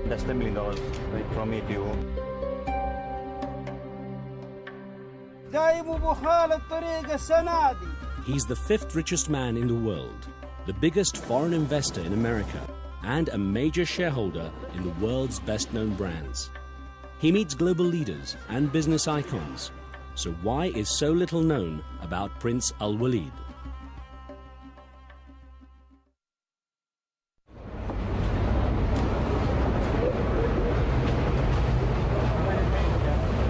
That's $10 million from me to you. He's the fifth richest man in the world, the biggest foreign investor in America, and a major shareholder in the world's best-known brands. He meets global leaders and business icons. So why is so little known about Prince Al Walid?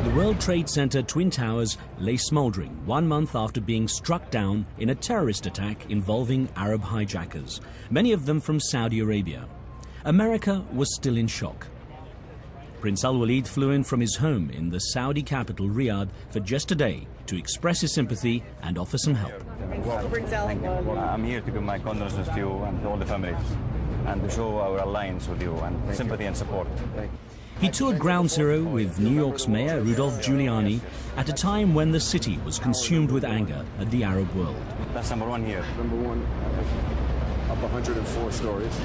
The World Trade Center Twin Towers lay smoldering 1 month after being struck down in a terrorist attack involving Arab hijackers, many of them from Saudi Arabia. America was still in shock. Prince Al Walid flew in from his home in the Saudi capital, Riyadh, for just a day to express his sympathy and offer some help. Thank you. I'm here to give my condolences to you and to all the families and to show our alliance with you and sympathy and support. He toured Ground Zero with New York's Mayor Rudolph Giuliani at a time when the city was consumed with anger at the Arab world. That's number one here. Number one, up 104 stories.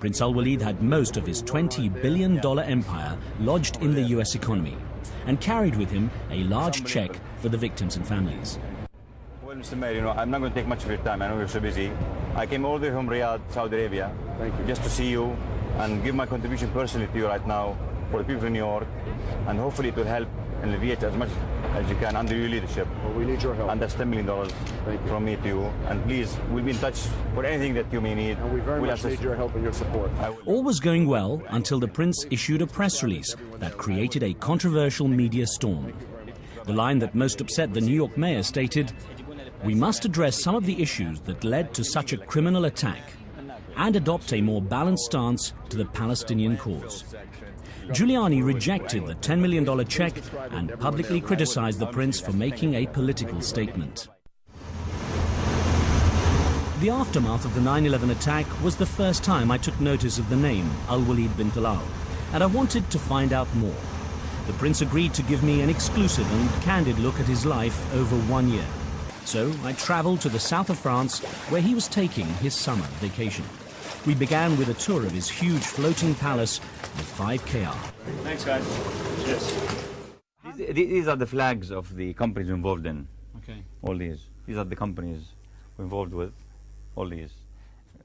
Prince Al Walid had most of his $20 billion empire lodged in the US economy and carried with him a large check for the victims and families. Well, Mr. Mayor, I'm not going to take much of your time. I know you're so busy. I came all the way from Riyadh, Saudi Arabia, just to see you and give my contribution personally to you right now for the people in New York, and hopefully it will help alleviate as much as you can under your leadership. Well, we need your help. And that's $10 million from me to you. And please, we'll be in touch for anything that you may need. And we very much need your help and your support. All was going well until the prince issued a press release that created a controversial media storm. The line that most upset the New York mayor stated, "We must address some of the issues that led to such a criminal attack and adopt a more balanced stance to the Palestinian cause." Giuliani rejected the $10 million check and publicly criticized the prince for making a political statement. The aftermath of the 9/11 attack was the first time I took notice of the name Al Walid bin Talal, and I wanted to find out more. The prince agreed to give me an exclusive and candid look at his life over 1 year. So I traveled to the south of France, where he was taking his summer vacation. We began with a tour of his huge floating palace with 5 KR. Thanks, guys. Cheers. These are the flags of the companies involved in. Okay. All these. These are the companies we're involved with. All these.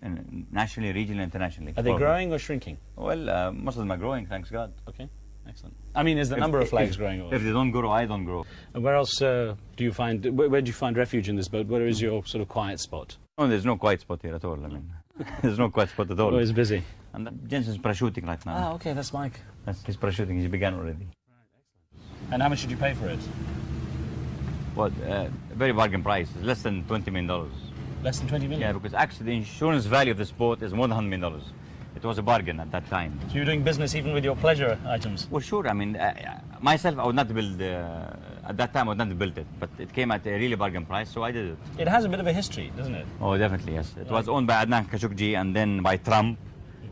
And nationally, regionally, internationally. Are they growing or shrinking? Well, most of them are growing, thanks God. Okay. Excellent. I mean, is the number of flags growing? Or? If they don't grow, I don't grow. And where else do you find, where do you find refuge in this boat? Where is your sort of quiet spot? Oh, there's no quiet spot here at all. I mean, there's no quiet spot at all. Always busy. And Jensen's parachuting right now. Ah, okay, that's Mike. He's parachuting. He began already. And how much did you pay for it? Well, a very bargain price. It's less than $20 million. Less than 20 million? Yeah, because actually the insurance value of this boat is more than $100 million. It was a bargain at that time. So you're doing business even with your pleasure items? Well, sure. I mean, myself, I would not build, at that time, I would not have built it. But it came at a really bargain price, so I did it. It has a bit of a history, doesn't it? Oh, definitely, yes. It was owned by Adnan Khashoggi and then by Trump.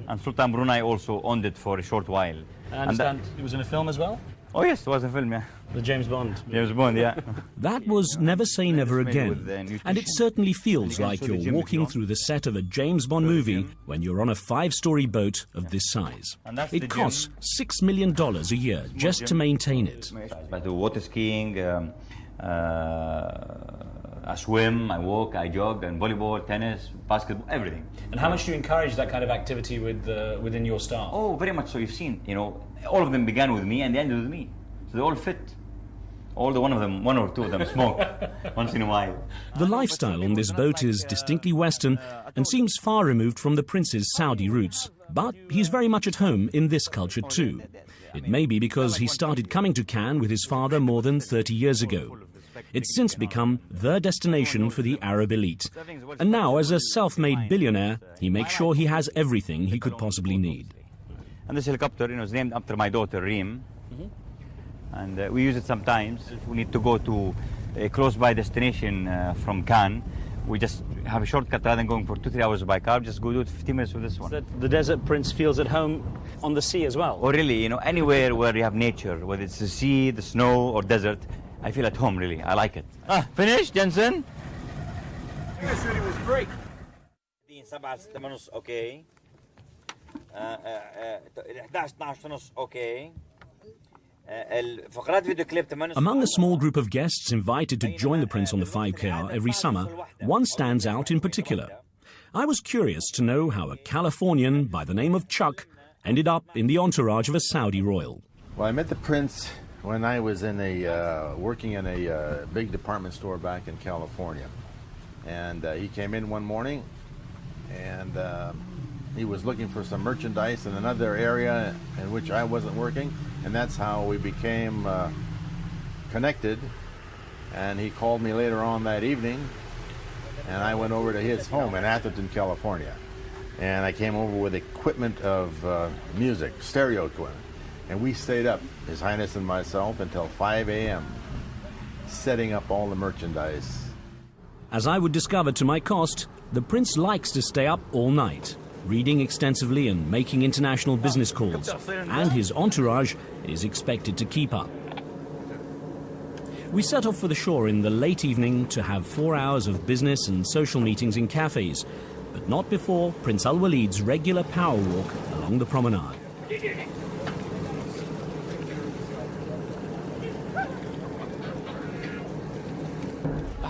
And Sultan Brunei also owned it for a short while. I understand it was in a film as well? Oh, yes, it was a film, yeah. The James Bond. James Bond, yeah. That was Never Say Never Again, and it certainly feels like you're walking through the set of a James Bond movie when you're on a 5-story boat of this size. It costs $6 million a year just to maintain it. I do water skiing, I swim, I walk, I jog, and volleyball, tennis, basketball, everything. And how much do you encourage that kind of activity within your staff? Oh, very much so. You've seen, all of them began with me and they ended with me. So they're all fit. All the one or two of them smoke once in a while. The lifestyle on this boat is distinctly Western and seems far removed from the prince's Saudi roots. But he's very much at home in this culture too. It may be because he started coming to Cannes with his father more than 30 years ago. It's since become the destination for the Arab elite. And now, as a self-made billionaire, he makes sure he has everything he could possibly need. And this helicopter, is named after my daughter, Reem. And we use it sometimes. If we need to go to a close-by destination from Cannes, we just have a shortcut rather than going for 2-3 hours by car. Just go do it 15 minutes with this one. So the desert prince feels at home on the sea as well? Or really, anywhere where you have nature, whether it's the sea, the snow, or desert, I feel at home, really. I like it. Finished, Jensen? You said it was great. 7 6 ونص اوكي 11 12 ونص اوكي الفقرات فيديو كليب 8 Among a small group of guests invited to join the Prince on the 5KR every summer, one stands out in particular. I was curious to know how a Californian by the name of Chuck ended up in the entourage of a Saudi royal. Well, I met the Prince when I was in working in a big department store back in California. And he came in one morning, and he was looking for some merchandise in another area in which I wasn't working, and that's how we became connected. And he called me later on that evening, and I went over to his home in Atherton, California. And I came over with equipment of music, stereo equipment. And we stayed up, His Highness and myself, until 5 a.m., setting up all the merchandise. As I would discover to my cost, the Prince likes to stay up all night, reading extensively and making international business calls, and his entourage is expected to keep up. We set off for the shore in the late evening to have 4 hours of business and social meetings in cafes, but not before Prince Al Walid's regular power walk along the promenade.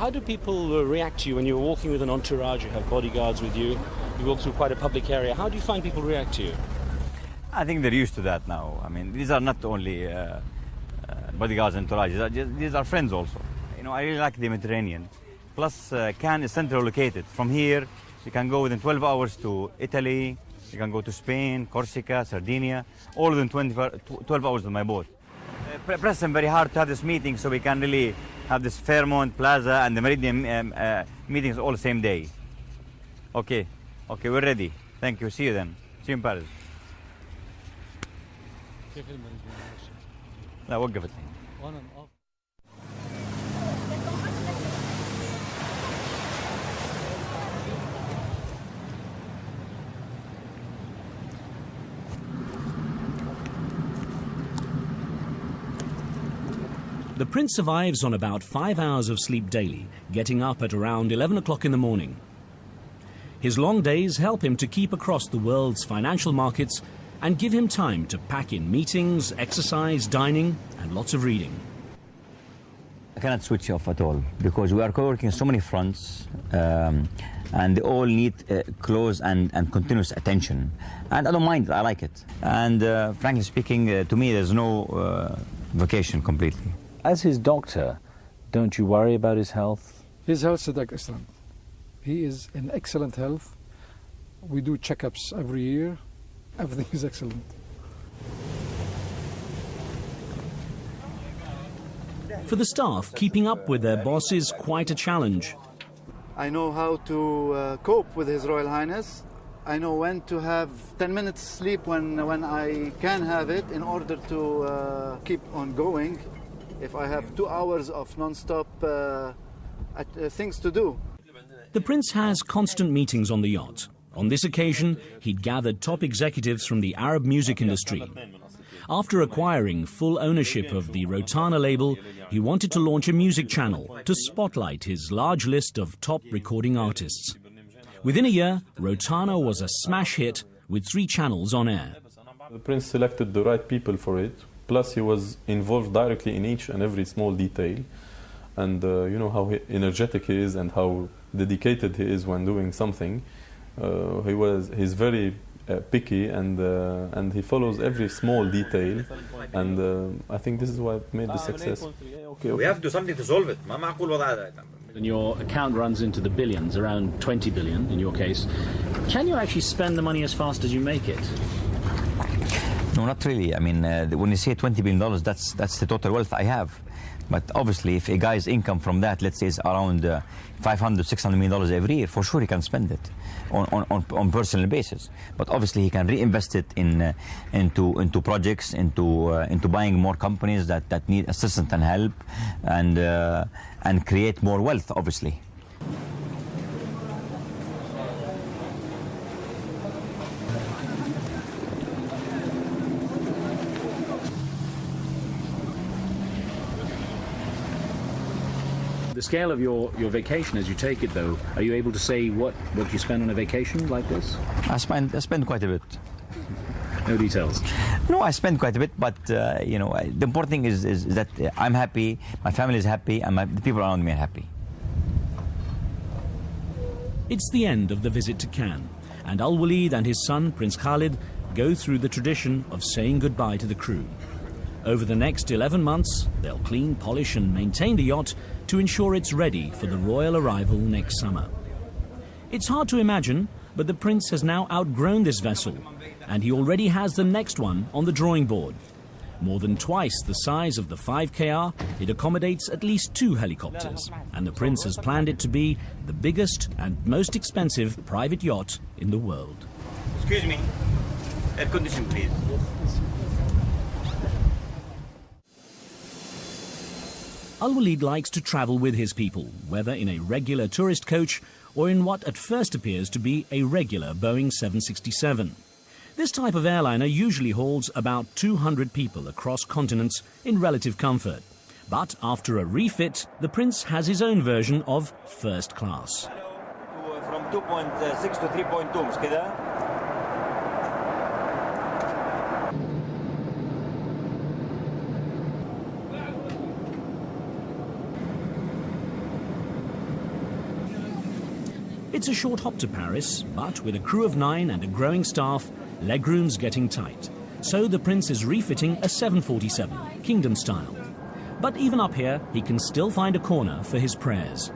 How do people react to you when you're walking with an entourage? You have bodyguards with you. You walk through quite a public area. How do you find people react to you? I think they're used to that now. I mean, these are not only bodyguards and entourages. These are friends also. You know, I really like the Mediterranean. Plus, Cannes is centrally located. From here, you can go within 12 hours to Italy. You can go to Spain, Corsica, Sardinia, all within 12 hours on my boat. Press them very hard to have this meeting so we can really have this Fairmont Plaza and the Meridian meetings all the same day. Okay, we're ready. Thank you. See you then. See you in Paris. لا وقفت لي. The Prince survives on about 5 hours of sleep daily, getting up at around 11 o'clock in the morning. His long days help him to keep across the world's financial markets and give him time to pack in meetings, exercise, dining, and lots of reading. I cannot switch off at all because we are working on so many fronts and they all need close and continuous attention. And I don't mind it, I like it. And frankly speaking, to me there's no vacation completely. As his doctor, don't you worry about his health? His health is excellent. He is in excellent health. We do checkups every year. Everything is excellent. For the staff, keeping up with their boss is quite a challenge. I know how to cope with His Royal Highness. I know when to have 10 minutes sleep when I can have it in order to keep on going. If I have 2 hours of non-stop things to do. The Prince has constant meetings on the yacht. On this occasion, he'd gathered top executives from the Arab music industry. After acquiring full ownership of the Rotana label, he wanted to launch a music channel to spotlight his large list of top recording artists. Within a year, Rotana was a smash hit with 3 channels on air. The Prince selected the right people for it. Plus, he was involved directly in each and every small detail. And you know how energetic he is and how dedicated he is when doing something. He's very picky and he follows every small detail. And I think this is what made the success. We have to do something to solve it. And your account runs into the billions, around 20 billion in your case. Can you actually spend the money as fast as you make it? No, not really. I mean, when you say $20 billion, that's the total wealth I have. But obviously, if a guy's income from that, let's say, is around $500, $600 million every year, for sure he can spend it on personal basis. But obviously, he can reinvest it into projects, into buying more companies that need assistance and help, and create more wealth, obviously. The scale of your vacation as you take it, though, are you able to say what you spend on a vacation like this? I spend quite a bit. No details. No, I spend quite a bit, but you know, the important thing is that I'm happy, my family is happy, and the people around me are happy. It's the end of the visit to Cannes, and Al Walid and his son, Prince Khalid, go through the tradition of saying goodbye to the crew. Over the next 11 months, they'll clean, polish and maintain the yacht to ensure it's ready for the royal arrival next summer. It's hard to imagine, but the prince has now outgrown this vessel, and he already has the next one on the drawing board. More than twice the size of the 5KR, it accommodates at least 2 helicopters, and the prince has planned it to be the biggest and most expensive private yacht in the world. Excuse me, air condition please. Al Walid likes to travel with his people, whether in a regular tourist coach or in what at first appears to be a regular Boeing 767. This type of airliner usually hauls about 200 people across continents in relative comfort. But after a refit, the prince has his own version of first class. From 2.6 to 3.2, مش كده؟ It's a short hop to Paris, but with a crew of 9 and a growing staff, legroom's getting tight. So the prince is refitting a 747, Kingdom style. But even up here, he can still find a corner for his prayers.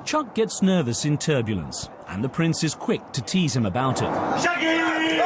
Chuck gets nervous in turbulence, and the prince is quick to tease him about it. Shaggy!